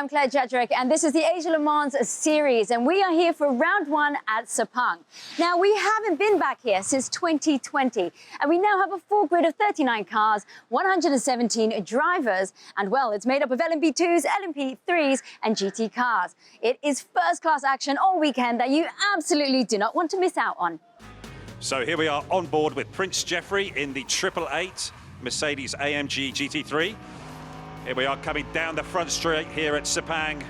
Claire Jedrick, and this is the Asia Le Mans series, and we are here for round one at Sepang. Now, we haven't been back here since 2020, and we now have a full grid of 39 cars, 117 drivers, and, well, it's made up of LMP2s, LMP3s, and GT cars. It is first-class action all weekend that you absolutely do not want to miss out on. So here we are on board with Prince Jeffrey in the 888 Mercedes AMG GT3. Here we are coming down the front straight here at Sepang,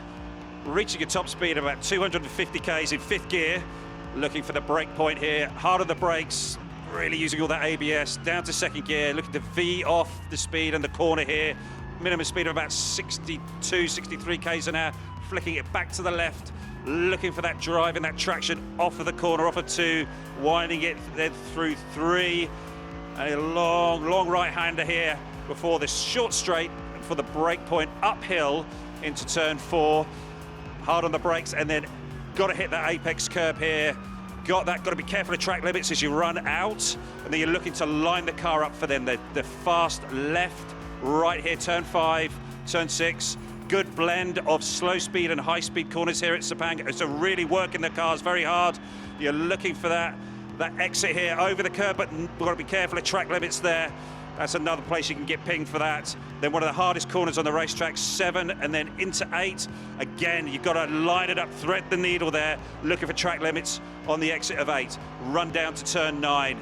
reaching a top speed of about 250 k's in fifth gear, looking for the brake point here, hard on the brakes, really using all that ABS, down to second gear, looking to V off the speed and the corner here, minimum speed of about 62, 63 k's an hour, flicking it back to the left, looking for that drive and that traction off of the corner, off of two, winding it then through three, and a long right-hander here before this short straight for the brake point uphill into turn four, hard on the brakes, and then got to hit that apex curb here. Got to be careful of track limits as you run out, and then you're looking to line the car up for then the fast left, right here, turn five, turn six. Good blend of slow speed and high speed corners here at Sepang. So really working the cars very hard. You're looking for that exit here over the curb, but we've got to be careful of track limits there. That's another place you can get pinged for that. Then one of the hardest corners on the racetrack, 7, and then into 8. Again, you've got to line it up, thread the needle there, looking for track limits on the exit of 8. Run down to turn 9.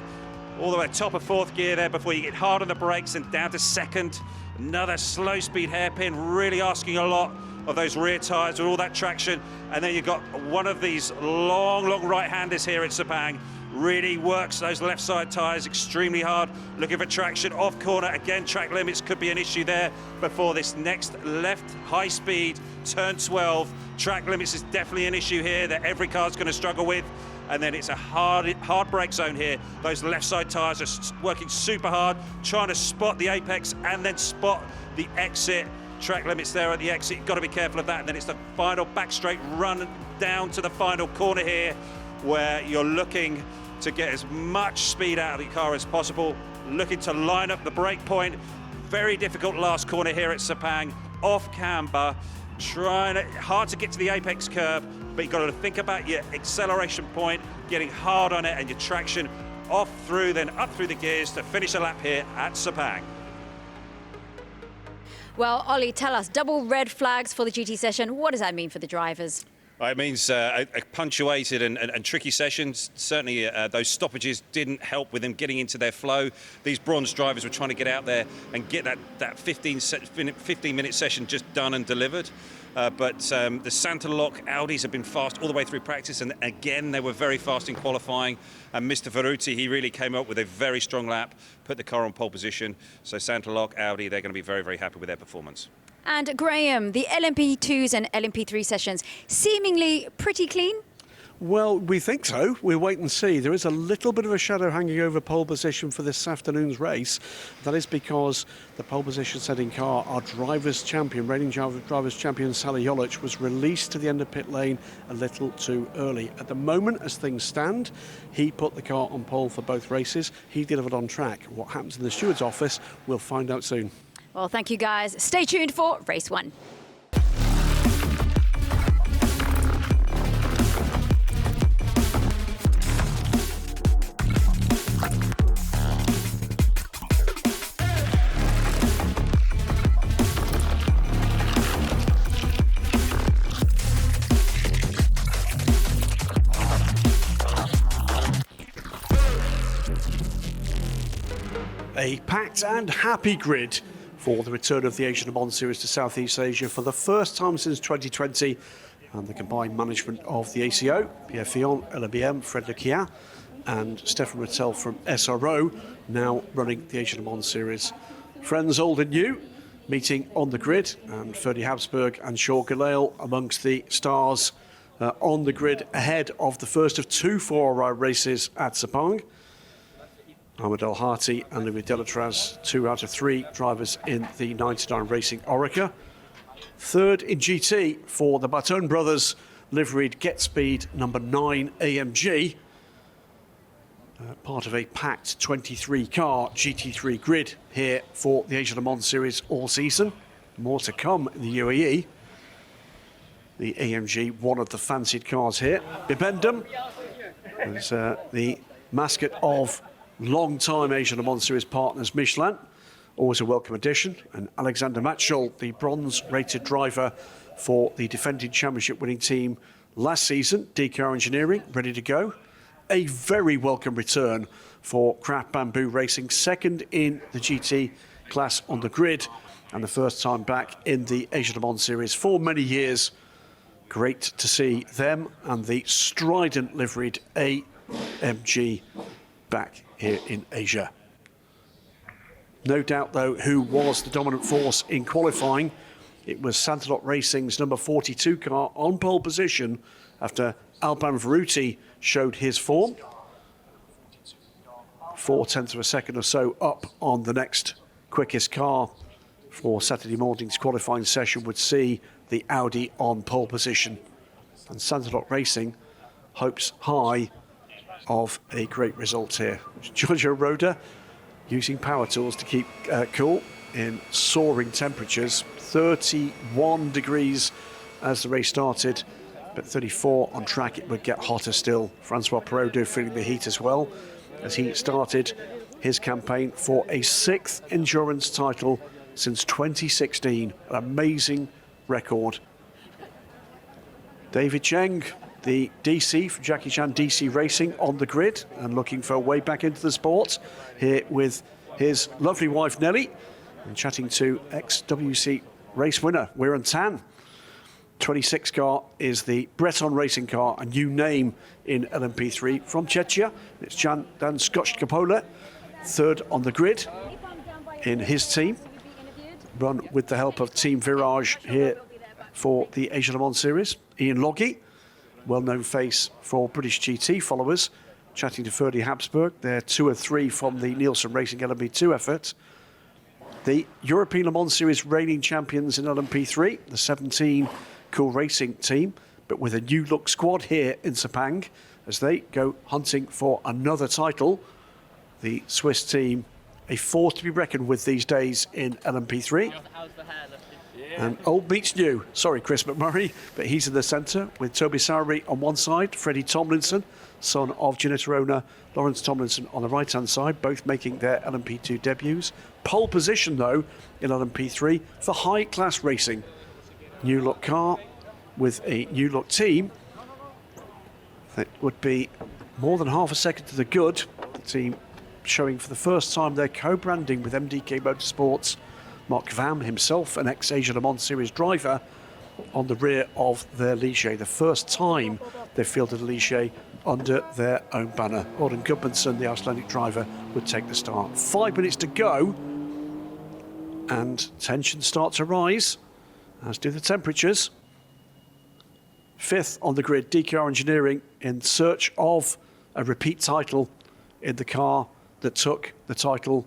All the way top of fourth gear there before you get hard on the brakes and down to second. Another slow speed hairpin, really asking a lot of those rear tyres with all that traction. And then you've got one of these long right-handers here at Sepang. Really works those left side tyres extremely hard, looking for traction off corner. Again, track limits could be an issue there before this next left high speed, turn 12. Track limits is definitely an issue here that every car's going to struggle with. And then it's a hard brake zone here. Those left side tyres are working super hard, trying to spot the apex and then spot the exit. Track limits there at the exit, you've got to be careful of that. And then it's the final back straight run down to the final corner here, where you're looking to get as much speed out of the car as possible, looking to line up the brake point. Very difficult last corner here at Sepang, off camber, hard to get to the apex curve, but you've got to think about your acceleration point, getting hard on it, and your traction off through, then up through the gears to finish a lap here at Sepang. Well, Ollie, tell us, double red flags for the GT session. What does that mean for the drivers? It means a punctuated and tricky sessions. Certainly those stoppages didn't help with them getting into their flow. These bronze drivers were trying to get out there and get that 15-minute session just done and delivered. But the Santa Lock Audis have been fast all the way through practice, and again they were very fast in qualifying. And Mr. Ferruti, he really came up with a very strong lap, put the car on pole position. So Santa Lock Audi, they're going to be very happy with their performance. And Graham, the LMP2s and LMP3 sessions, seemingly pretty clean? Well, we think so. We'll wait and see. There is a little bit of a shadow hanging over pole position for this afternoon's race. That is because the pole position setting car, our drivers' champion, reigning drivers' champion Sally Jolic, was released to the end of pit lane a little too early. At the moment, as things stand, he put the car on pole for both races. He delivered on track. What happens in the steward's office, we'll find out soon. Well, thank you, guys. Stay tuned for race 1. A packed and happy grid for the return of the Asia Le Mans series to Southeast Asia for the first time since 2020, and the combined management of the ACO, Pierre Fillon, LMBM, Fred Leclerc, and Stefan Rattel from SRO, now running the Asia Le Mans series. Friends old and new meeting on the grid, and Ferdy Habsburg and Sean Gelael amongst the stars on the grid ahead of the first of 2 4-hour races at Sepang. Ahmed El Hati and Louis Delatraz, 2 out of 3 drivers in the 99 Racing Orica. Third in GT for the Baton brothers, liveried Get Speed number 9 AMG. Part of a packed 23-car GT3 grid here for the Asia Le Mans series all season. More to come in the UAE. the AMG, one of the fancied cars here. Bibendum is the mascot of long-time Asian Le Mans Series partners Michelin. Always a welcome addition. And Alexander Matschel, the bronze-rated driver for the defending championship-winning team last season, DKR Engineering, ready to go. A very welcome return for Craft Bamboo Racing, second in the GT class on the grid, and the first time back in the Asian Le Mans Series for many years. Great to see them and the strident liveried AMG back here in Asia. No doubt, though, who was the dominant force in qualifying. It was Santalot Racing's number 42 car on pole position after Alban Veruti showed his form. 0.4 of a second or so up on the next quickest car for Saturday morning's qualifying session would see the Audi on pole position. And Santalot Racing hopes high of a great result here. Giorgio Roda using power tools to keep cool in soaring temperatures. 31 degrees as the race started, but 34 on track. It would get hotter still. Francois Perraudot feeling the heat as well as he started his campaign for a 6th endurance title since 2016. An amazing record. David Cheng, the DC from Jackie Chan DC Racing, on the grid and looking for a way back into the sport, here with his lovely wife Nelly and chatting to ex-WC race winner Weiren Tan. 26 car is the Breton Racing car, a new name in LMP3 from Czechia. It's Dan Skoczkopola, third on the grid in his team, run with the help of Team Virage here for the Asian Le Mans Series. Ian Loggy, well-known face for British GT followers, chatting to Ferdy Habsburg. They're 2 of 3 from the Nielsen Racing LMP2 effort. The European Le Mans Series reigning champions in LMP3, the 17 Cool Racing team, but with a new look squad here in Sepang as they go hunting for another title. The Swiss team, a force to be reckoned with these days in LMP3. And old meets new. Sorry, Chris McMurray, but he's in the centre with Toby Sowery on one side, Freddie Tomlinson, son of Ginetta owner Lawrence Tomlinson, on the right-hand side, both making their LMP2 debuts. Pole position, though, in LMP3 for high-class racing. New look car with a new look team. That would be more than half a second to the good. The team showing for the first time their co-branding with MDK Motorsports. Mark Vam, himself an ex-Asia Le Mans Series driver, on the rear of their Ligier. The first time they fielded a Ligier under their own banner. Gordon Gudmundsson, the Icelandic driver, would take the start. 5 minutes to go, and tensions start to rise, as do the temperatures. 5th on the grid, DKR Engineering, in search of a repeat title in the car that took the title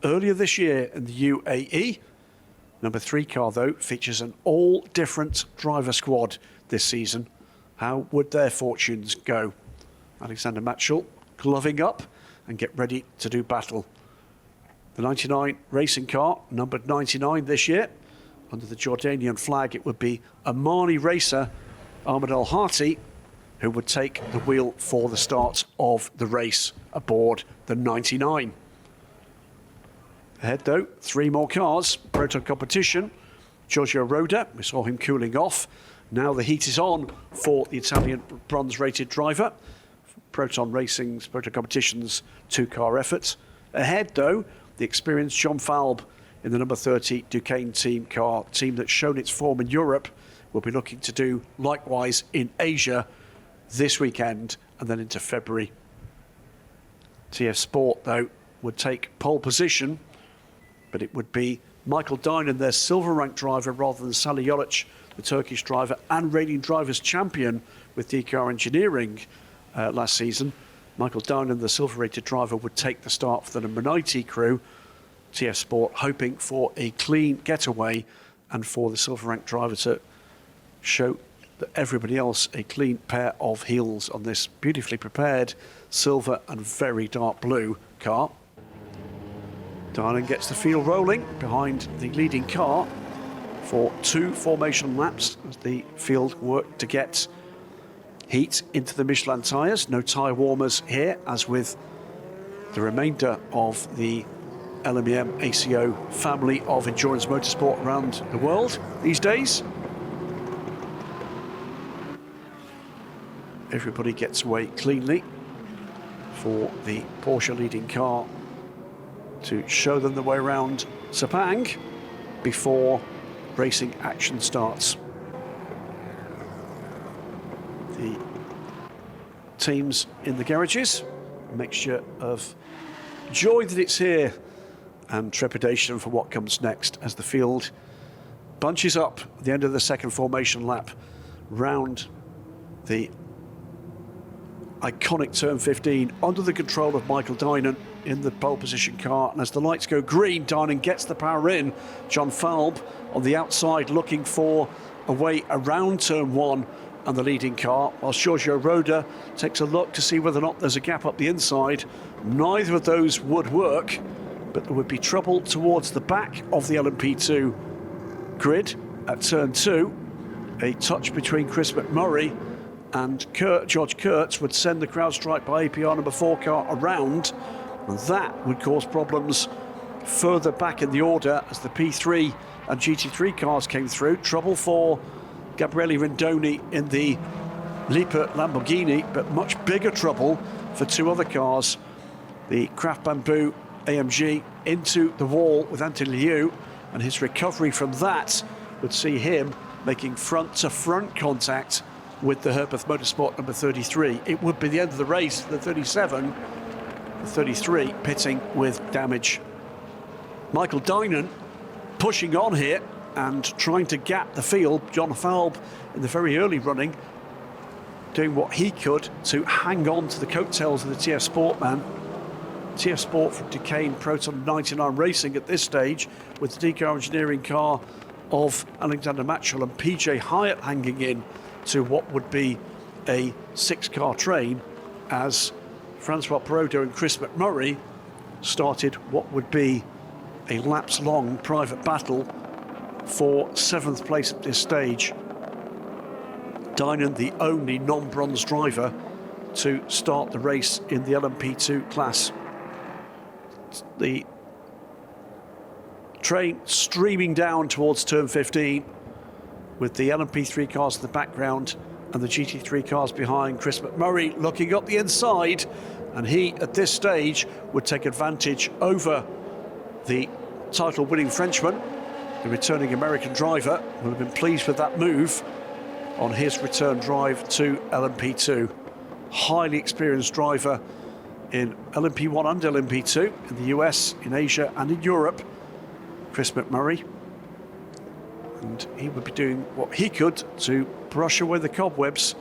earlier this year in the UAE. Number 3 car, though, features an all-different driver squad this season. How would their fortunes go? Alexander Matschel gloving up and get ready to do battle. The 99 racing car, numbered 99 this year. Under the Jordanian flag, it would be Omani racer Ahmed El Hati who would take the wheel for the start of the race aboard the 99. Ahead, though, 3 more cars. Proton competition. Giorgio Roda, we saw him cooling off. Now the heat is on for the Italian bronze-rated driver. Proton Racing's, Proton Competition's 2-car effort. Ahead, though, the experienced John Falb in the number 30 Duquesne team car, team that's shown its form in Europe, will be looking to do likewise in Asia this weekend and then into February. TF Sport, though, would take pole position, but it would be Michael Dynan, their silver-ranked driver, rather than Salih Yolic, the Turkish driver and reigning drivers champion with DKR Engineering last season. Michael Dynan, the silver-rated driver, would take the start for the number 90 crew. TF Sport hoping for a clean getaway and for the silver-ranked driver to show that everybody else a clean pair of heels on this beautifully prepared silver and very dark blue car. Dynan gets the field rolling behind the leading car for 2 formation laps as the field worked to get heat into the Michelin tyres. No tyre warmers here, as with the remainder of the LMEM ACO family of endurance motorsport around the world these days. Everybody gets away cleanly for the Porsche leading car to show them the way around Sepang before racing action starts. The teams in the garages, a mixture of joy that it's here and trepidation for what comes next as the field bunches up at the end of the second formation lap round the iconic turn 15 under the control of Michael Dynan in the pole position car. And as the lights go green, Dynan gets the power in. John Falb on the outside looking for a way around turn 1 and the leading car, while Giorgio Roda takes a look to see whether or not there's a gap up the inside. Neither of those would work, but there would be trouble towards the back of the LMP2 grid at turn 2. A touch between Chris McMurray and George Kurtz would send the CrowdStrike by APR number 4 car around, and that would cause problems further back in the order as the P3 and GT3 cars came through. Trouble for Gabriele Rindoni in the Lippert Lamborghini, but much bigger trouble for 2 other cars. The Craft Bamboo AMG into the wall with Anthony Liu, and his recovery from that would see him making front-to-front contact with the Herpeth Motorsport number 33. It would be the end of the race, the 37, the 33 pitting with damage. Michael Dynan pushing on here and trying to gap the field. John Falb in the very early running doing what he could to hang on to the coattails of the TF Sport man. TF Sport from Duquesne Proton 99 Racing at this stage, with the Decar Engineering car of Alexander Matchell and PJ Hyatt hanging in to what would be a 6-car train, as Francois Perrodo and Chris McMurray started what would be a laps-long private battle for 7th place at this stage. Dynan, the only non-bronze driver to start the race in the LMP2 class. The train streaming down towards turn 15 with the LMP3 cars in the background and the GT3 cars behind. Chris McMurray looking up the inside, and he at this stage would take advantage over the title-winning Frenchman. The returning American driver will have been pleased with that move on his return drive to LMP2. Highly experienced driver in LMP1 and LMP2 in the US, in Asia and in Europe, Chris McMurray. And he would be doing what he could to brush away the cobwebs.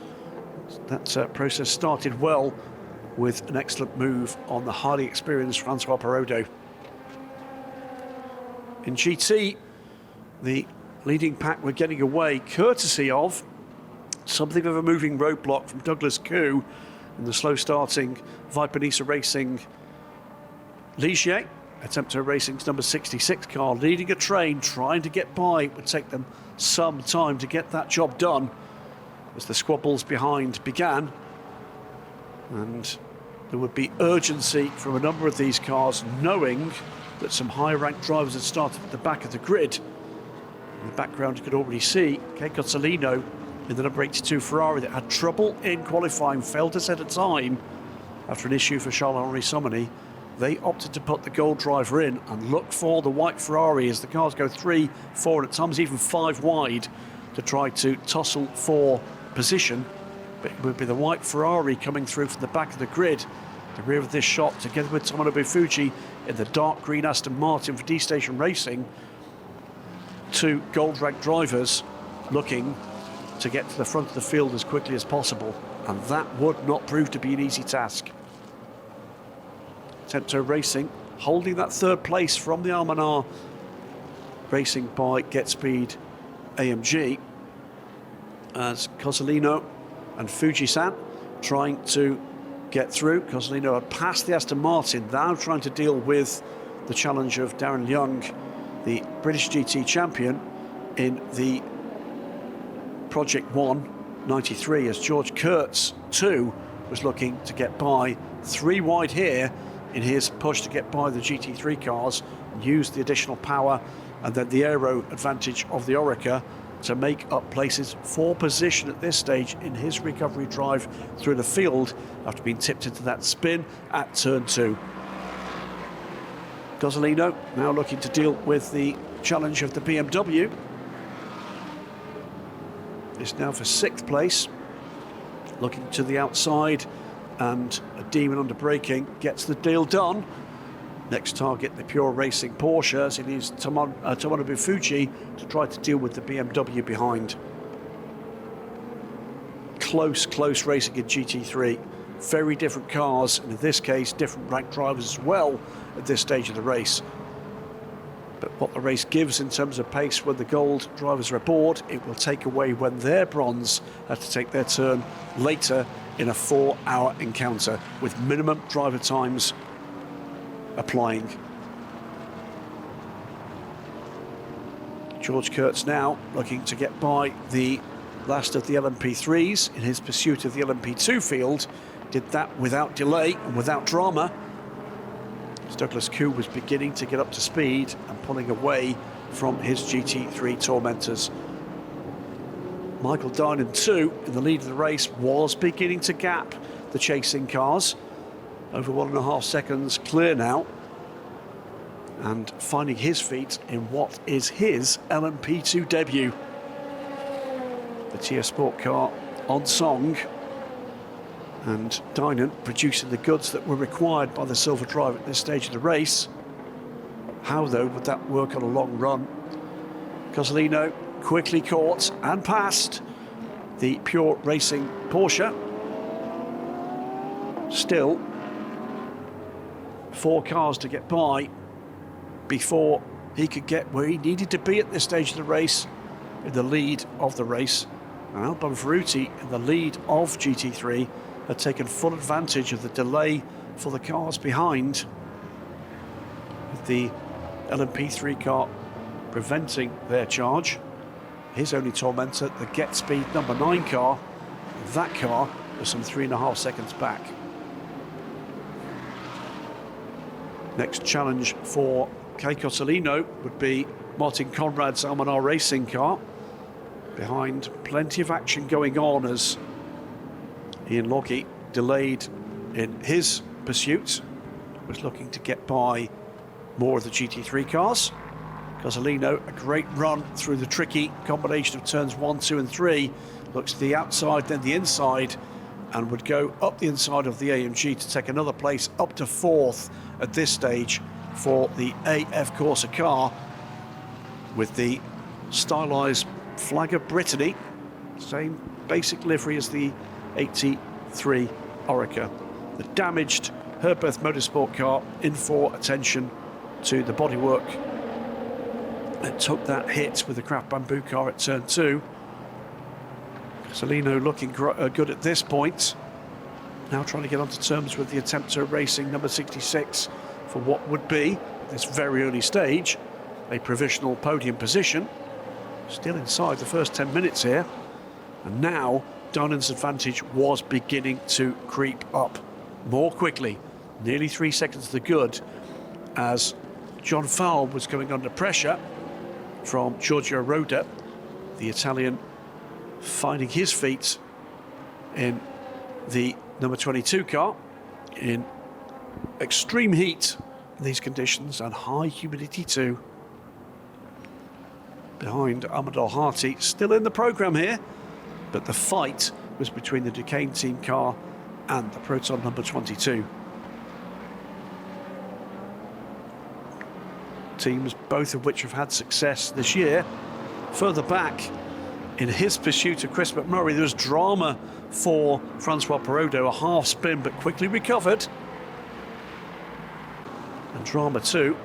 That process started well with an excellent move on the highly experienced Francois Perrodo. In GT, the leading pack were getting away courtesy of something of a moving roadblock from Douglas Koo and the slow-starting Viper Nisa Racing Ligier. Attempto Racing's number 66 car leading a train, trying to get by. It would take them some time to get that job done as the squabbles behind began. And there would be urgency from a number of these cars, knowing that some higher-ranked drivers had started at the back of the grid. In the background, you could already see Kei Cozzolino in the number 82 Ferrari that had trouble in qualifying, failed to set a time after an issue for Charles-Henri Sommery. They opted to put the gold driver in and look for the white Ferrari as the cars go 3, 4 and at times even 5 wide to try to tussle for position. But it would be the white Ferrari coming through from the back of the grid, the rear of this shot, together with Tomonobu Fuji in the dark green Aston Martin for D-Station Racing. 2 gold-ranked drivers looking to get to the front of the field as quickly as possible, and that would not prove to be an easy task. Attempto Racing holding that 3rd place from the Almanar Racing by GetSpeed AMG, as Cozzolino and Fuji-san trying to get through. Cozzolino had passed the Aston Martin, now trying to deal with the challenge of Darren Young, the British GT champion, in the Project 1 93 as George Kurtz 2 was looking to get by 3 wide here in his push to get by the GT3 cars, use the additional power and then the aero advantage of the Oreca to make up places for position at this stage in his recovery drive through the field after being tipped into that spin at turn 2. Gossolino now looking to deal with the challenge of the BMW. It's now for 6th place, looking to the outside, and a demon under braking gets the deal done. Next target, the Pure Racing Porsche, as it is Tomonobu Fuji to try to deal with the BMW behind. Close racing in GT3. Very different cars, and in this case, different rank drivers as well at this stage of the race. But what the race gives in terms of pace when the gold drivers are aboard, it will take away when their bronze have to take their turn later in a 4-hour encounter with minimum driver times applying. George Kurtz now looking to get by the last of the LMP3s in his pursuit of the LMP2 field. Did that without delay and without drama. Douglas Koo was beginning to get up to speed and pulling away from his GT3 tormentors. Michael Dinan, too, in the lead of the race, was beginning to gap the chasing cars. Over 1.5 seconds clear now, and finding his feet in what is his LMP2 debut. The TS Sport car on song, and Dinan producing the goods that were required by the silver drive at this stage of the race. How, though, would that work on a long run? Gossolino quickly caught and passed the Pure Racing Porsche. Still 4 cars to get by before he could get where he needed to be at this stage of the race, in the lead of the race. And Alban Ferruti, in the lead of GT3, had taken full advantage of the delay for the cars behind, with the LMP3 car preventing their charge. His only tormentor, the Get Speed number 9 car, that car was some 3.5 seconds back. Next challenge for Kay Cotolino would be Martin Conrad's Almanar Racing car. Behind, plenty of action going on as Ian Logie, delayed in his pursuit, was looking to get by more of the GT3 cars. Gossolino, a great run through the tricky combination of turns 1, 2 and 3. Looks to the outside, then the inside, and would go up the inside of the AMG to take another place up to 4th at this stage for the AF Corsa car, with the stylised flag of Brittany, same basic livery as the 83 Oreca. The damaged Herbeth Motorsport car in for attention to the bodywork. It took that hit with the Craft Bamboo car at turn 2. Gossolino looking good at this point. Now trying to get onto terms with the Attempter Racing number 66 for what would be, at this very early stage, a provisional podium position. Still inside the first 10 minutes here. And now Dinan's advantage was beginning to creep up more quickly. Nearly 3 seconds to the good as John Fowle was going under pressure from Giorgio Roda, the Italian, finding his feet in the number 22 car in extreme heat in these conditions and high humidity too. Behind Amador Harty, still in the programme here, but the fight was between the Duquesne team car and the Proton number 22. Teams, both of which have had success this year. Further back, in his pursuit of Chris McMurray, there was drama for Francois Perrodo, a half spin, but quickly recovered. And drama too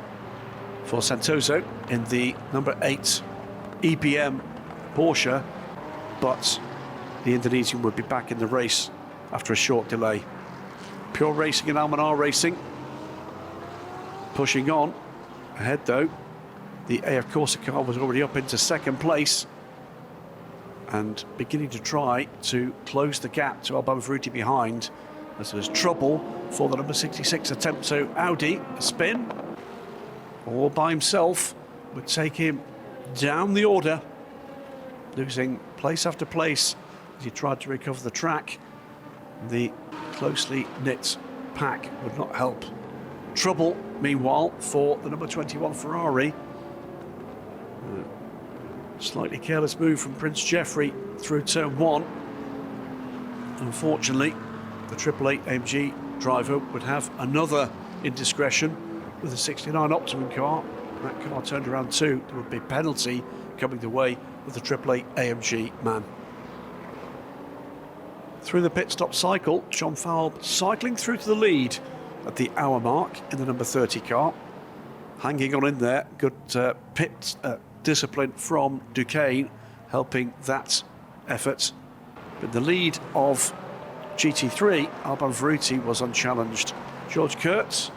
for Santoso in the number 8 EBM Porsche, but the Indonesian would be back in the race after a short delay. Pure Racing and Almanar Racing pushing on. Ahead though, The AF Corsa car was already up into second place and beginning to try to close the gap to Alban Ferruti behind, as there's trouble for the number 66 attempt. So Audi, a spin, all by himself, would take him down the order, losing place after place as he tried to recover the track. The closely knit pack would not help. Trouble, meanwhile, for the number 21 Ferrari. Slightly careless move from Prince Jeffrey through turn one. Unfortunately, the 888 AMG driver would have another indiscretion with the 69 Optimum car. That car turned around too. There would be a penalty coming the way of the 888 AMG man. Through the pit stop cycle, Sean Falb cycling through to the lead at the hour mark in the number 30 car. Hanging on in there, good pit discipline from Duquesne, helping that effort. But the lead of GT3, Alban Ferruti, was unchallenged. George Kurtz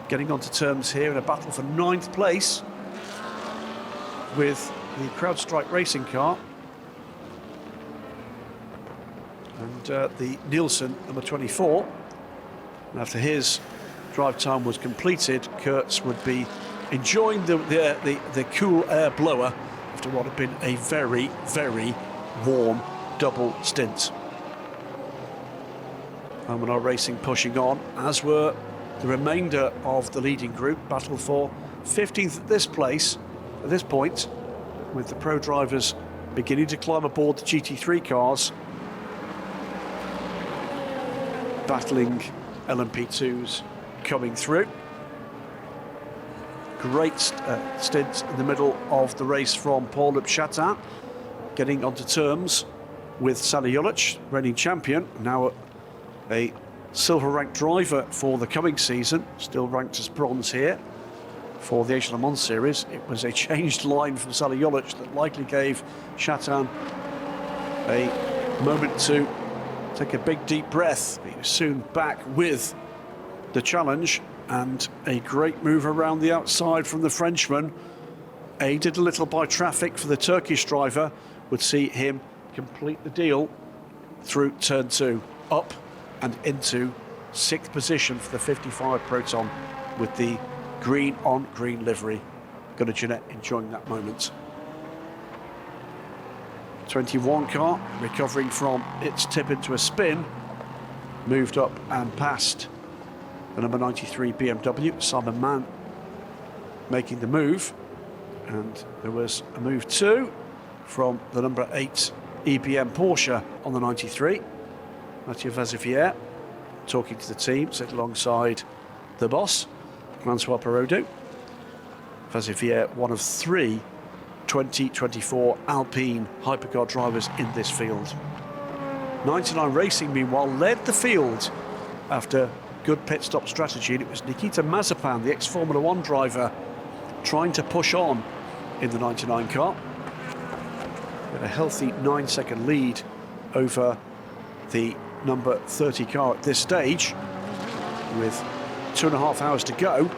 getting onto terms here in a battle for 9th place with the CrowdStrike racing car. And the Nielsen, number 24. And after his drive time was completed, Kurtz would be enjoying the cool air blower after what had been a very, very warm double stint. Almanar Racing pushing on, as were the remainder of the leading group. Battle for 15th at this point, with the pro drivers beginning to climb aboard the GT3 cars, battling LMP2s coming through. Great stint in the middle of the race from Paul Chatin, getting onto terms with Sally Jolic, reigning champion, now a silver-ranked driver for the coming season, still ranked as bronze here for the Asian Le Mans Series. It was a changed line from Sally Jolic that likely gave Chatin a moment to take a big deep breath. He was soon back with the challenge, and a great move around the outside from the Frenchman, aided a little by traffic for the Turkish driver, would see him complete the deal through turn two, up and into 6th position for the 55 Proton with the green on green livery. Gunnar Jeanette enjoying that moment. 21 car, recovering from its tip into a spin, moved up and past the number 93 BMW, Simon Mann making the move. And there was a move too from the number 8 EBM Porsche on the 93. Mathieu Vazivière talking to the team, sit alongside the boss, Francois Perraudot. Vazivière, one of 3 2024 Alpine hypercar drivers in this field. 99 Racing, meanwhile, led the field after good pit stop strategy, and it was Nikita Mazepan, the ex-Formula 1 driver, trying to push on in the 99 car. With a healthy 9-second lead over the number 30 car at this stage, with 2.5 hours to go.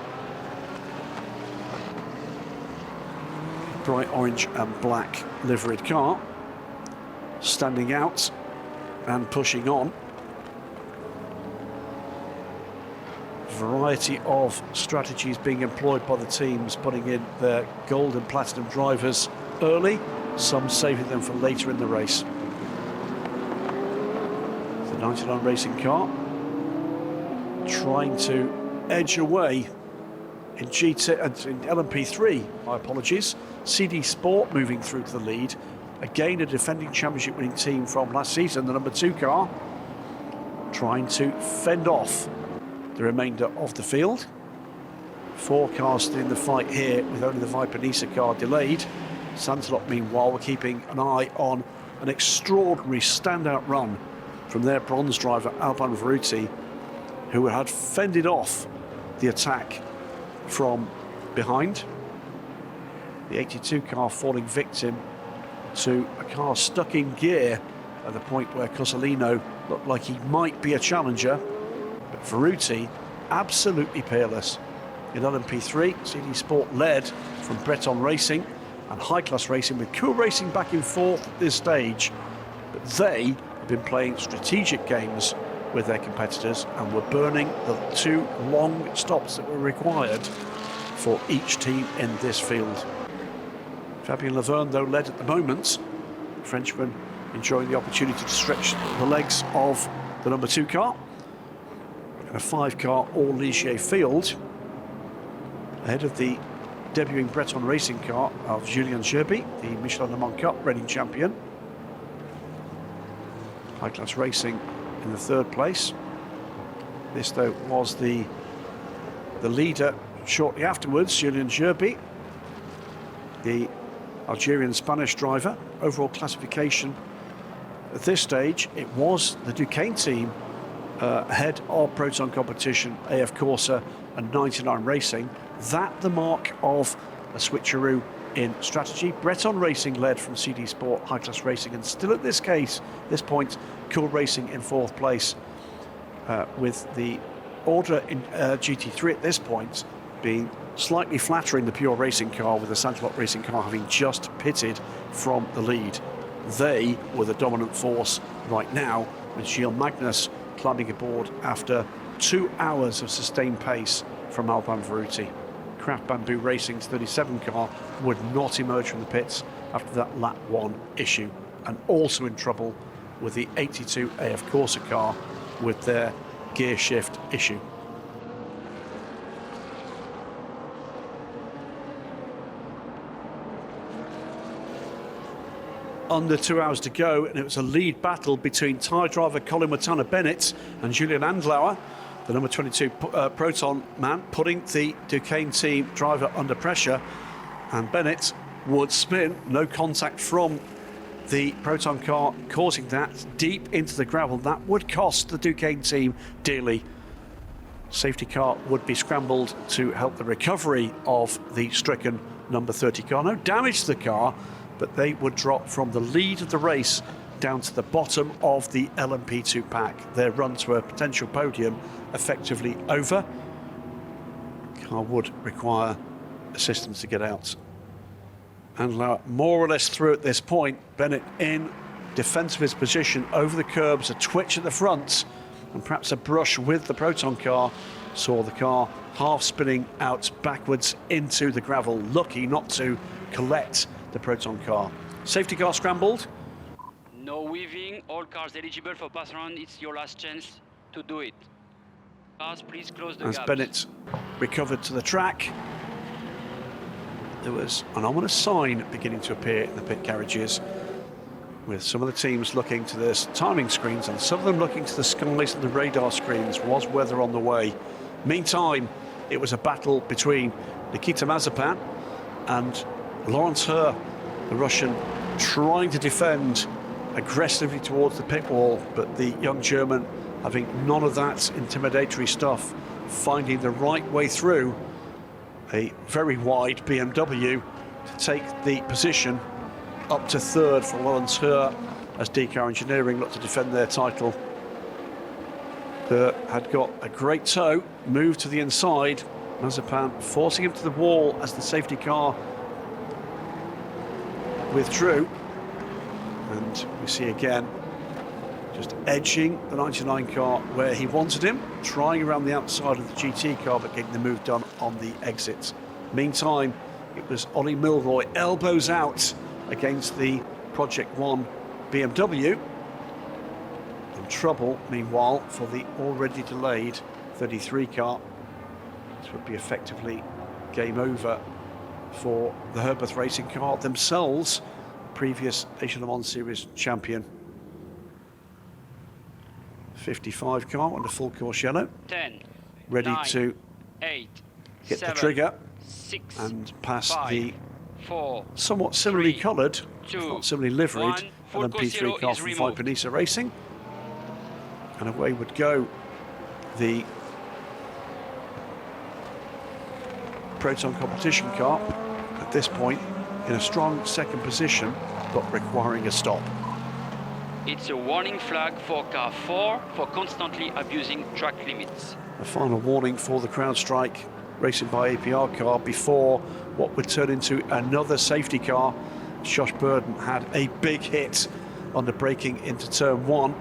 Bright orange and black liveried car, standing out and pushing on. Variety of strategies being employed by the teams, putting in their gold and platinum drivers early, some saving them for later in the race. The 99 Racing car trying to edge away in GT and in LMP3, my apologies. CD Sport moving through to the lead. Again, a defending championship winning team from last season, the number 2 car, trying to fend off the remainder of the field. 4 cars still in the fight here, with only the Viper Nisa car delayed. Sansalot, meanwhile, were keeping an eye on an extraordinary standout run from their bronze driver, Alban Ferruti, who had fended off the attack from behind. The 82 car falling victim to a car stuck in gear at the point where Cosolino looked like he might be a challenger. But Ferruti, absolutely peerless, in LMP3. CD Sport led from Breton Racing and High Class Racing, with Cool Racing back in fourth at this stage. But they have been playing strategic games with their competitors and were burning the 2 long stops that were required for each team in this field. Fabien Laverne, though, led at the moment. The Frenchman enjoying the opportunity to stretch the legs of the number 2 car. And a 5-car all-Ligier field ahead of the debuting Breton Racing car of Julien Gerby, the Michelin Le Mans Cup reigning champion. High Class Racing in the 3rd place. This, though, was the leader shortly afterwards, Julien Gerby, the Algerian-Spanish driver. Overall classification at this stage, it was the Duquesne team ahead of Proton Competition, AF Corsa and 99 Racing. That the mark of a switcheroo in strategy. Breton Racing led from CD Sport, High Class Racing, and still at this point, Cool Racing in 4th place, with the order in GT3 at this point being slightly flattering the Pure Racing car, with the Santalot Racing car having just pitted from the lead. They were the dominant force right now, with Gilles Magnus climbing aboard after 2 hours of sustained pace from Alban Veruti. Craft Bamboo Racing's 37 car would not emerge from the pits after that lap 1 issue, and also in trouble with the 82 AF Corsa car with their gear shift issue. Under 2 hours to go, and it was a lead battle between tyre driver Colin Watana Bennett and Julian Andlauer, the number 22 Proton man, putting the Duquesne team driver under pressure. And Bennett would spin, no contact from the Proton car, causing that deep into the gravel. That would cost the Duquesne team dearly. Safety car would be scrambled to help the recovery of the stricken number 30 car. No damage to the car, but they would drop from the lead of the race down to the bottom of the LMP2 pack. Their run to a potential podium effectively over. Car would require assistance to get out. Andlauer more or less through at this point. Bennett in defence of his position over the curbs, a twitch at the front and perhaps a brush with the Proton car saw the car half spinning out backwards into the gravel, lucky not to collect the Proton car. Safety car scrambled. No weaving, all cars eligible for pass round. It's your last chance to do it. Cars, please close the As gaps. Bennett recovered to the track, there was an ominous sign beginning to appear in the pit garages, with some of the teams looking to their timing screens and some of them looking to the skies and the radar screens. Was weather on the way? Meantime, it was a battle between Nikita Mazepan and Lawrence Herr, the Russian, trying to defend aggressively towards the pit wall, but the young German having none of that intimidatory stuff, finding the right way through a very wide BMW to take the position up to 3rd for Lawrence Herr as DCAR Engineering looked to defend their title. Herr had got a great tow, moved to the inside, Mazepan forcing him to the wall as the safety car withdrew, and we see again just edging the 99 car where he wanted him, trying around the outside of the GT car but getting the move done on the exit. Meantime, it was Ollie Milroy elbows out against the Project One BMW. In trouble, meanwhile, for the already delayed 33 car. This would be effectively game over for the Herbeth Racing car themselves, previous Asian Le Mans Series champion. 55 car on the full course yellow, 10, ready 9, to 8, get 7, the trigger 6, and pass 5, the 4, somewhat similarly 3, coloured, 2, not similarly liveried, 1. Full course LMP3 yellow car is from removed. Viper Racing. And away would go the Proton competition car at this point in a strong second position, but requiring a stop. It's a warning flag for car 4 for constantly abusing track limits. A final warning for the CrowdStrike racing by APR car before what would turn into another safety car. Josh Burden had a big hit on the braking into turn 1,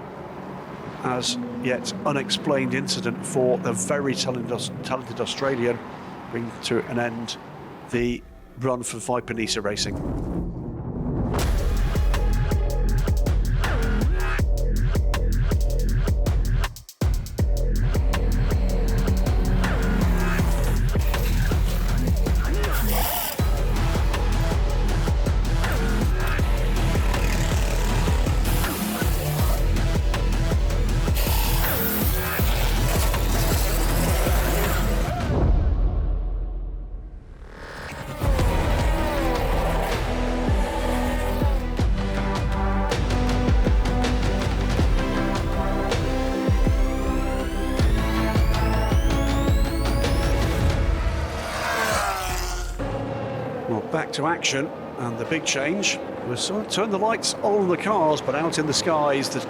as yet unexplained incident for the very talented Australian, bring to an end the run for Viper Nisa Racing. Back to action, and the big change was turn the lights on the cars, but out in the skies, the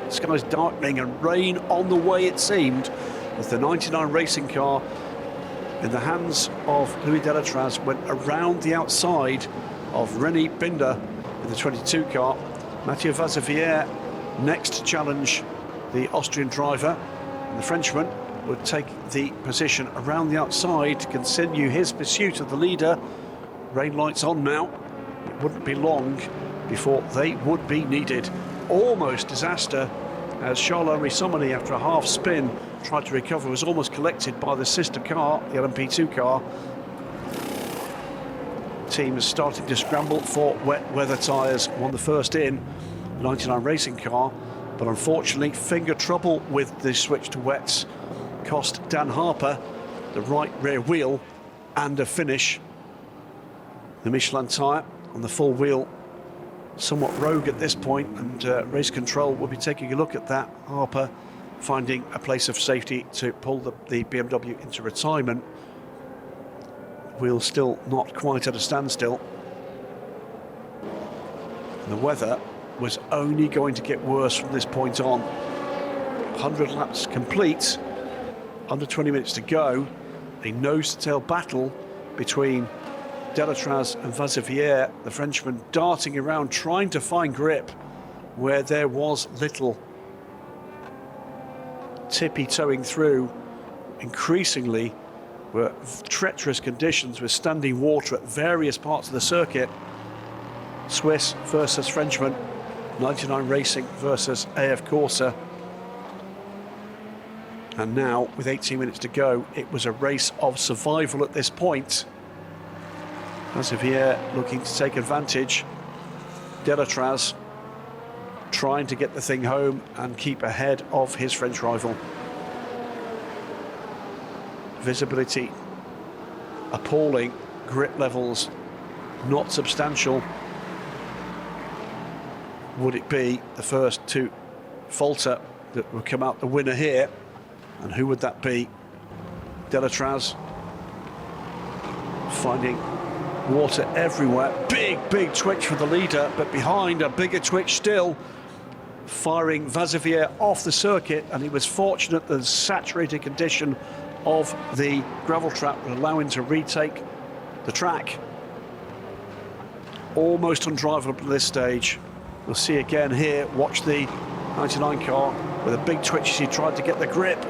skies darkening and rain on the way, it seemed, as the 99 racing car in the hands of Louis Delatraz went around the outside of René Binder in the 22 car. Mathieu Vazevière next to challenge the Austrian driver, and the Frenchman would take the position around the outside to continue his pursuit of the leader. Rain lights on now. It wouldn't be long before they would be needed. Almost disaster, as Charles-Henri Sommery, after a half spin, tried to recover, was almost collected by the sister car, the LMP2 car. The team is starting to scramble for wet weather tyres. Won the first in, 99 racing car, but unfortunately finger trouble with the switch to wets cost Dan Harper the right rear wheel and a finish. The Michelin tyre on the full wheel somewhat rogue at this point, and race control will be taking a look at that. Harper finding a place of safety to pull the BMW into retirement. Wheel still not quite at a standstill. And the weather was only going to get worse from this point on. 100 laps complete, under 20 minutes to go. A nose-to-tail battle between Delatraz and Vazevière, the Frenchman darting around trying to find grip where there was little. Tippy-toeing through, increasingly were treacherous conditions with standing water at various parts of the circuit. Swiss versus Frenchman, 99 Racing versus AF Corsa. And now, with 18 minutes to go, it was a race of survival at this point. Vazevière looking to take advantage. Delatraz trying to get the thing home and keep ahead of his French rival. Visibility appalling, grip levels not substantial. Would it be the first to falter that would come out the winner here? And who would that be? Delatraz finding water everywhere. Big twitch for the leader, but behind a bigger twitch still, firing Vazevière off the circuit, and he was fortunate that the saturated condition of the gravel trap would allow him to retake the track. Almost undrivable at this stage. We'll see again here, watch the 99 car with a big twitch as he tried to get the grip.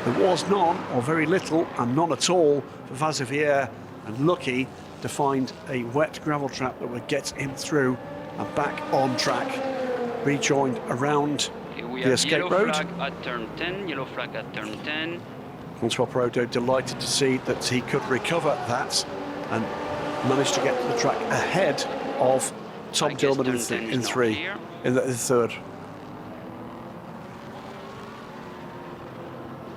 There was none, or very little, and none at all for Vazevière, and lucky to find a wet gravel trap that would get him through and back on track. Rejoined around the escape road. Yellow flag at turn 10, yellow flag at turn 10. François Perraudot delighted to see that he could recover that and managed to get to the track ahead of Tom Dillman in the third.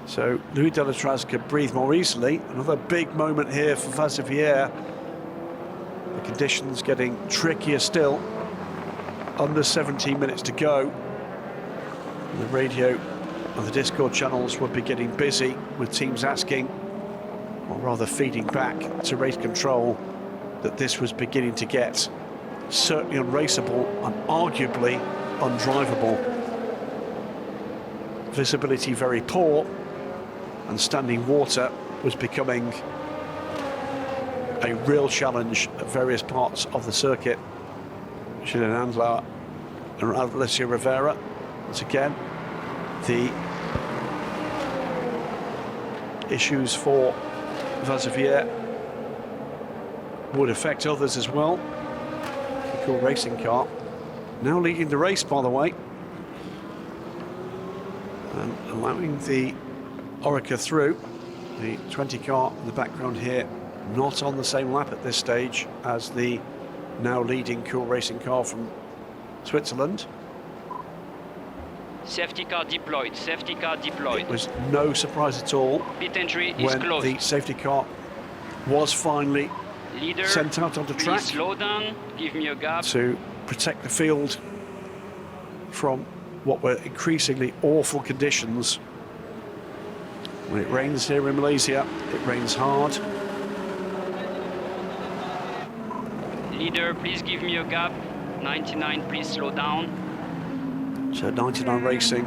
So Louis Delatraz could breathe more easily. Another big moment here for Vazevière. The conditions getting trickier still. Under 17 minutes to go. And the radio and the Discord channels would be getting busy with teams asking, or rather feeding back to race control, that this was beginning to get certainly unraceable and arguably undrivable. Visibility very poor, and standing water was becoming a real challenge at various parts of the circuit. Julian Andlauer and Alessio Rivera. Once again, the issues for Vazevier would affect others as well. The cool racing car now leading the race, by the way, and allowing the Orica through. The 20 car in the background here, not on the same lap at this stage as the now leading cool racing car from Switzerland. Safety car deployed, safety car deployed. It was no surprise at all Pit entry is when closed. the safety car was finally Leader, sent out onto track. please slow down, give me a gap. To protect the field from what were increasingly awful conditions. When it rains here in Malaysia, it rains hard. Leader, please give me a gap. 99, please slow down. So 99 Racing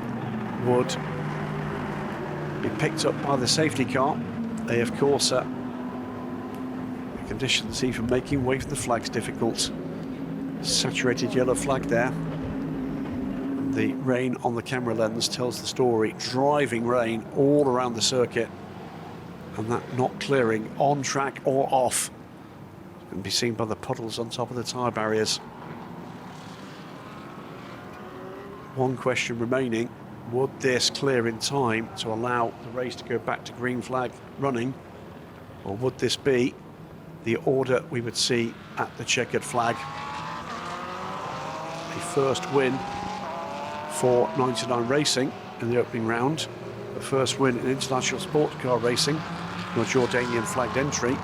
would be picked up by the safety car. AF Corsa. The conditions even making way for the flags difficult. Saturated yellow flag there. The rain on the camera lens tells the story. Driving rain all around the circuit, and that not clearing on track or off. It can be seen by the puddles on top of the tyre barriers. One question remaining: would this clear in time to allow the race to go back to green flag running, or would this be the order we would see at the checkered flag? A first win for 99 Racing in the opening round, the first win in international sports car racing, no Jordanian flagged entry.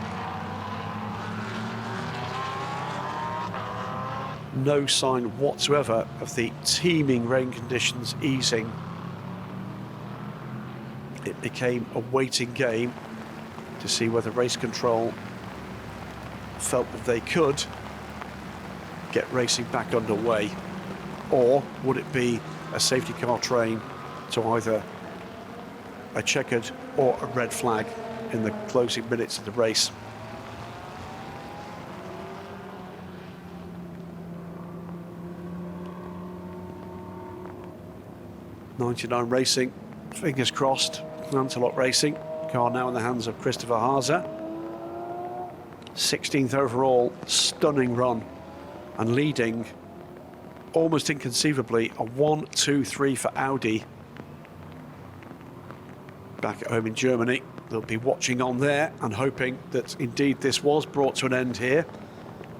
No sign whatsoever of the teeming rain conditions easing. It became a waiting game to see whether race control felt that they could get racing back underway, or would it be a safety car train to either a checkered or a red flag in the closing minutes of the race. .99 Racing, fingers crossed. Lancelot Racing, car now in the hands of Christopher Haase. 16th overall, stunning run, and leading almost inconceivably a 1-2-3 for Audi. Back at home in Germany, they'll be watching on there and hoping that indeed this was brought to an end here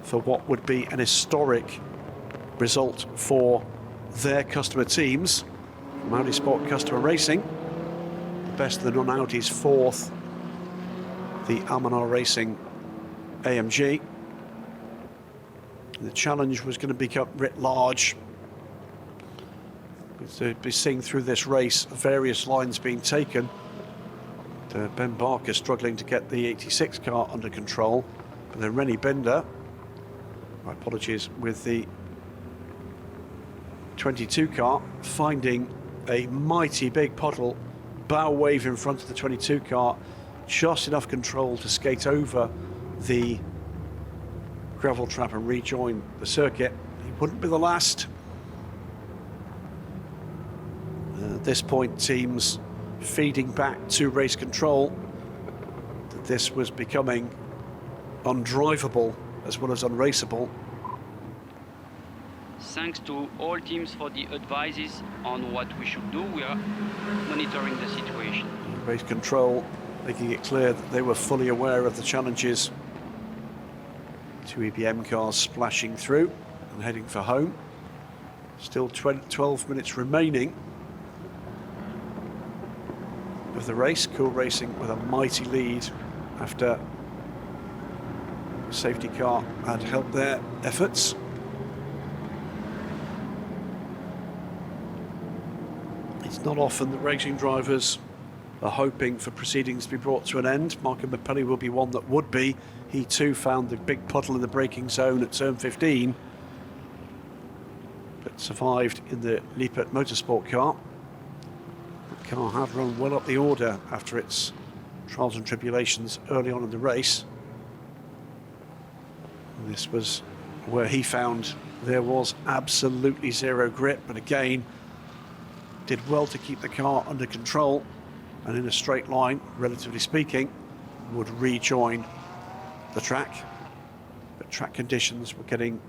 for what would be an historic result for their customer teams. From Audi Sport Customer Racing, the best of the non-Audis, fourth, the Almanar Racing AMG. The challenge was going to become writ large. We'll be seeing through this race various lines being taken. Ben Barker struggling to get the 86 car under control, but then Rennie Binder, my apologies, with the 22 car finding a mighty big puddle, bow wave in front of the 22 car, just enough control to skate over the gravel trap and rejoin the circuit. He wouldn't be the last. At this point, teams feeding back to race control that this was becoming undrivable as well as unraceable. Thanks to all teams for the advices on what we should do. We are monitoring the situation. Race control making it clear that they were fully aware of the challenges. Two EBM cars splashing through and heading for home. Still 12 minutes remaining of the race. Cool Racing with a mighty lead after the safety car had helped their efforts. It's not often that racing drivers are hoping for proceedings to be brought to an end. Marco Mappelli will be one that would be. He too found the big puddle in the braking zone at turn 15, but survived in the Lippert motorsport car. The car had run well up the order after its trials and tribulations early on in the race. And this was where he found there was absolutely zero grip, but again, did well to keep the car under control, and in a straight line, relatively speaking, would rejoin the track. But track conditions were going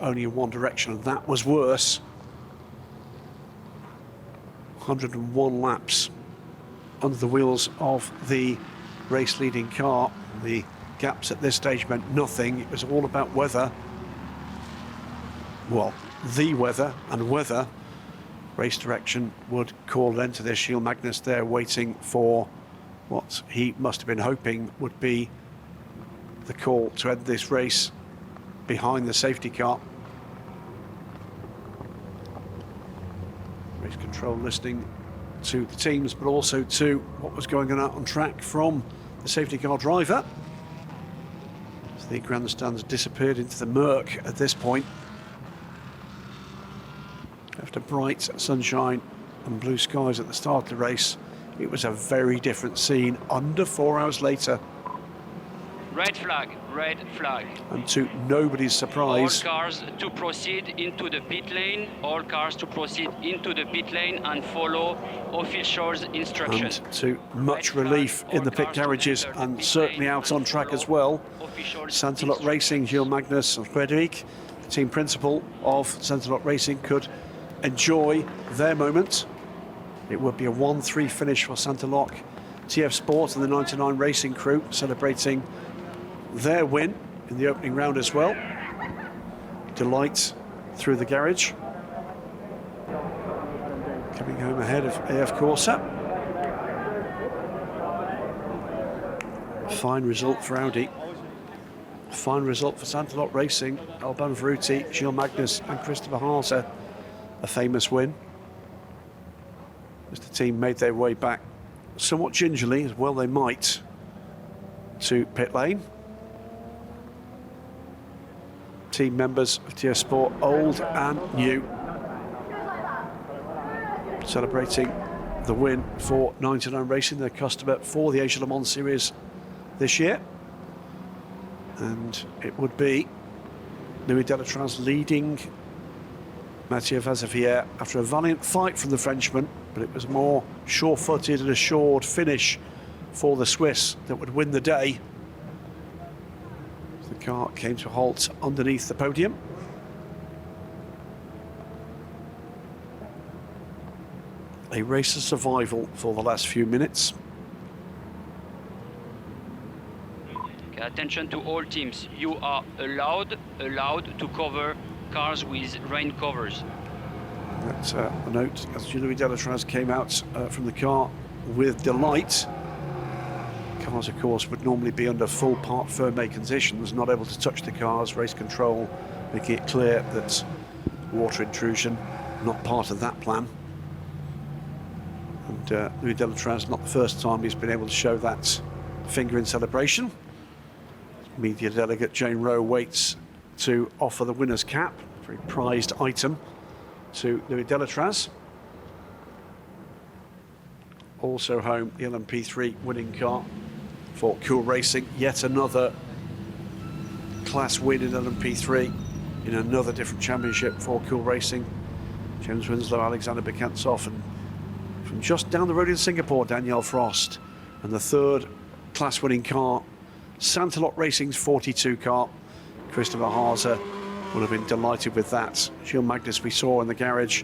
only in one direction, and that was worse. 101 laps under the wheels of the race leading car. The gaps at this stage meant nothing. It was all about weather. Well, the weather and weather. Race direction would call an end to this. Gilles Magnus there waiting for what he must have been hoping would be the call to end this race behind the safety car. Race control listening to the teams, but also to what was going on out on track from the safety car driver. So the grandstands disappeared into the murk at this point. After bright sunshine and blue skies at the start of the race, it was a very different scene under 4 hours later. Red flag, red flag. And to nobody's surprise, All cars to proceed into the pit lane. All cars to proceed into the pit lane and follow officials' instructions. and to much relief in the pit garages and certainly out on track as well, Santalot Racing, Gilles Magnus and Frederic, the team principal of Santalot Racing, could enjoy their moment. It would be a 1-3 finish for Santalot. TF Sport and the 99 Racing crew celebrating their win in the opening round as well. Delight through the garage. Coming home ahead of AF Corsa. Fine result for Audi. Fine result for Santalot Racing. Alban Veruti, Gilles Magnus and Christopher Haase. A famous win. As the team made their way back somewhat gingerly, as well they might, to pit lane. Team members of TF Sport, old and new, celebrating the win for 99 Racing, their customer for the Asia Le Mans Series this year. And it would be Louis Delatraz leading Mathieu Vazevière after a valiant fight from the Frenchman, but it was more sure-footed and assured finish for the Swiss that would win the day. The car came to a halt underneath the podium. A race of survival for the last few minutes. Okay, attention to all teams. You are allowed to cover cars with rain covers. That's a note as Louis Delatraz came out from the car with delight. Cars, of course, would normally be under full part Ferme conditions, not able to touch the cars. Race control making it clear that water intrusion not part of that plan. And Louis Delatraz, not the first time he's been able to show that finger in celebration. Media delegate Jane Rowe waits to offer the winner's cap, a very prized item, to Louis Delatraz. Also home, the LMP3 winning car for Cool Racing. Yet another class win in LMP3 in another different championship for Cool Racing. James Winslow, Alexander Bekantsov, and from just down the road in Singapore, Danielle Frost. And the third class winning car, Santalot Racing's 42 car. Christopher Haase would have been delighted with that. Gilles Magnus we saw in the garage.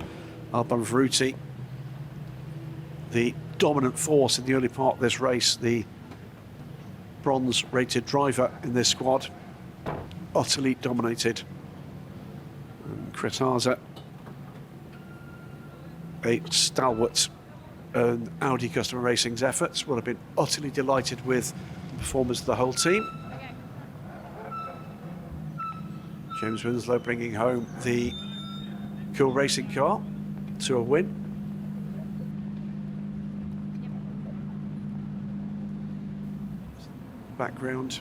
Alban Veruti, the dominant force in the early part of this race, the bronze-rated driver in this squad, utterly dominated. And Chris Haase, a stalwart in Audi Customer Racing's efforts, would have been utterly delighted with the performance of the whole team. James Winslow bringing home the Cool Racing car to a win. Background,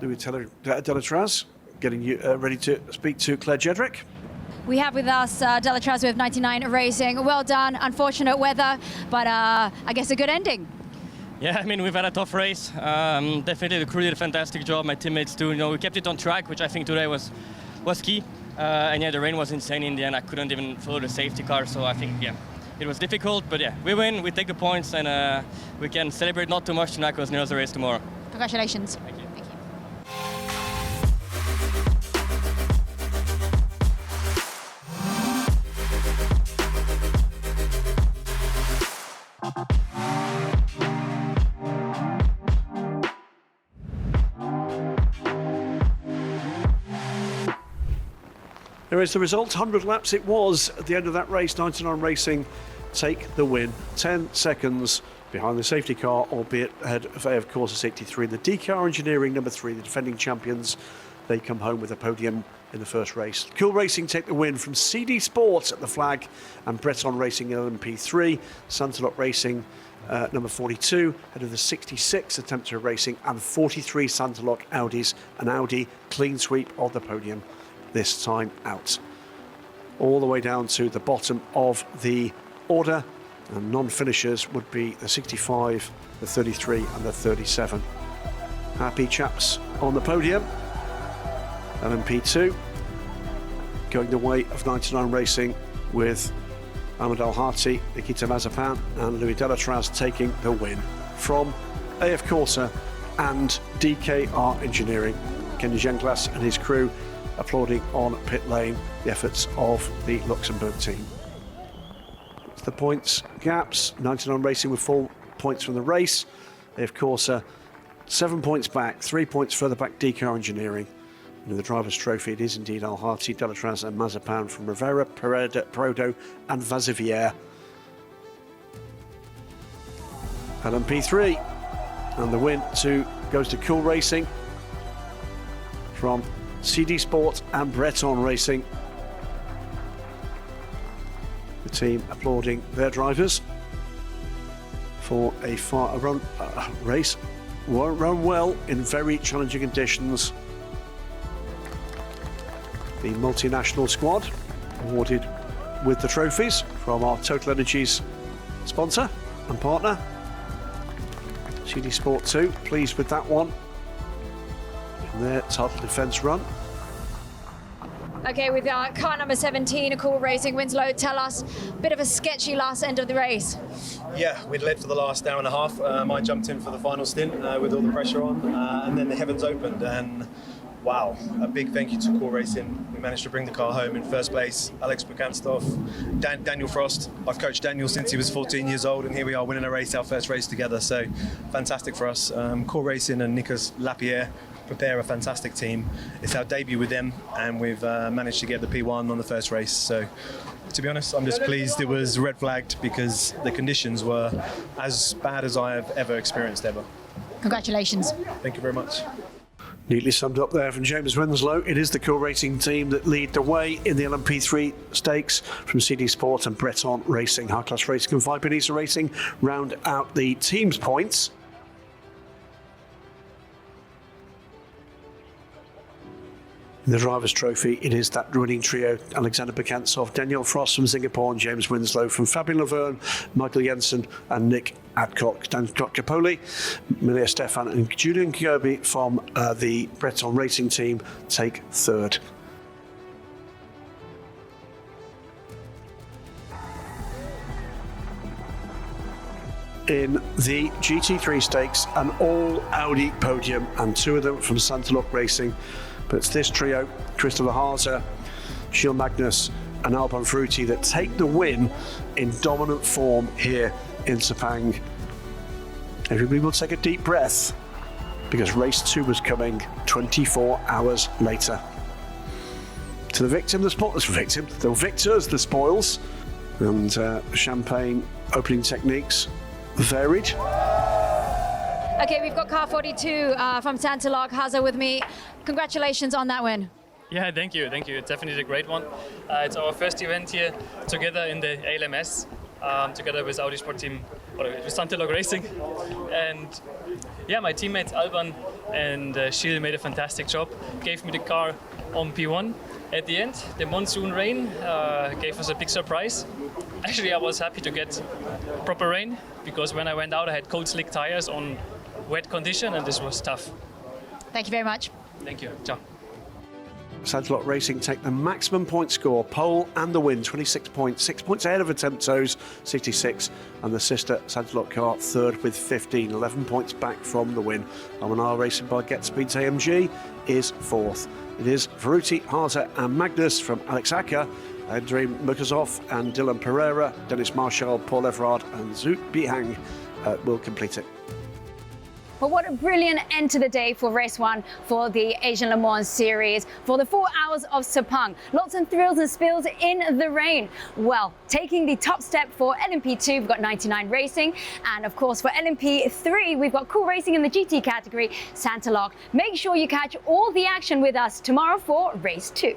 Louis Delatraz getting you ready to speak to Claire Jedrick. We have with us Delatraz with 99 Racing. Well done. Unfortunate weather, but I guess a good ending. Yeah, I mean, we've had a tough race. Definitely the crew did a fantastic job. My teammates too. You know, we kept it on track, which I think today was key. And yeah, the rain was insane in the end. I couldn't even follow the safety car. So I think, yeah, it was difficult. But yeah, we win, we take the points, and we can celebrate not too much tonight because there's a race tomorrow. Congratulations. Thank you. Thank you. There is the result. 100 laps it was at the end of that race. 99 Racing take the win. 10 seconds behind the safety car, albeit ahead of course 83. The DK Engineering number 3, the defending champions, they come home with a podium in the first race. Cool Racing take the win from CD Sports at the flag, and Breton Racing in LMP3. Santalok Racing number 42 ahead of the 66 Attempter Racing, and 43 Santalok Audis. An Audi clean sweep of the podium this time out. All the way down to the bottom of the order, and non-finishers would be the 65, the 33 and the 37. Happy chaps on the podium. LMP2 going the way of 99 Racing with Ahmed Al-Hati, Nikita Mazepan and Louis Delatraz taking the win from AF Corsa and DKR Engineering. Kenny Genglas and his crew applauding on pit lane the efforts of the Luxembourg team. The points gaps, 99 Racing with 4 points from the race. AF Corsa 7 points back, 3 points further back DKR Engineering. And in the Drivers' Trophy, it is indeed Al-Hati, Delatraz and Mazepan from Rivera, Peredo and Vaziviere. LMP3, and the win goes to Cool Racing from CD Sport and Breton Racing. The team applauding their drivers for a race run well in very challenging conditions. The multinational squad awarded with the trophies from our Total Energies sponsor and partner, CD Sport 2. Pleased with that one in their title defence run. Okay, with car number 17, Cool Racing, Winslow, tell us, a bit of a sketchy last end of the race. Yeah, we'd led for the last hour and a half. I jumped in for the final stint with all the pressure on, and then the heavens opened, and wow, a big thank you to Cool Racing. We managed to bring the car home in first place. Alex Bukanstov, Daniel Frost. I've coached Daniel since he was 14 years old, and here we are winning a race, our first race together, so fantastic for us. Cool Racing and Nicolas Lapierre prepare a fantastic team. It's our debut with them, and we've managed to get the P1 on the first race. So, to be honest, I'm just pleased it was red flagged because the conditions were as bad as I have ever experienced ever. Congratulations. Thank you very much. Neatly summed up there from James Winslow. It is the Cool Racing team that lead the way in the LMP3 stakes from CD Sport and Breton Racing. High Class Racing and Vipanisa Racing round out the team's points. In the Drivers' Trophy, it is that winning trio, Alexander Bukantsov, Daniel Frost from Singapore and James Winslow from Fabian Laverne, Michael Jensen and Nick Adcock. Dan Capoli, Milia Stefan and Julian Kirby from the Breton Racing team take third. In the GT3 stakes, an all Audi podium and 2 of them from Santalok Racing. But it's this trio, Christopher Haase, Gilles Magnus and Alban Frutti, that take the win in dominant form here in Sepang. Everybody will take a deep breath because race 2 was coming 24 hours later. To the victim, the victors, the spoils. And champagne opening techniques varied. Okay, we've got car 42 from Santalok, Haase with me. Congratulations on that win. Yeah, thank you. It's definitely a great one. It's our first event here together in the ALMS, together with Audi Sport Team, or with Santalok Racing. And yeah, my teammates Alban and Gilles made a fantastic job, gave me the car on P1. At the end, the monsoon rain gave us a big surprise. Actually, I was happy to get proper rain because when I went out, I had cold slick tires on wet condition, and this was tough. Thank you very much. Thank you. Ciao. Santalot Racing take the maximum point score, pole and the win, 26 points, 6 points ahead of Attemptos, 66, and the sister Santalot car third with 15, 11 points back from the win. Almanar Racing by Get Speeds AMG is fourth. It is Veruti, Harter and Magnus from Alex Acker, Andrei Mukazov and Dylan Pereira, Dennis Marshall, Paul Everard and Zoot Bihang will complete it. But what a brilliant end to the day for race one for the Asian Le Mans series, for the 4 hours of Sepang. Lots of thrills and spills in the rain. Well, taking the top step for LMP2, we've got 99 Racing. And of course, for LMP3, we've got Cool Racing in the GT category, Santalot. Make sure you catch all the action with us tomorrow for race 2.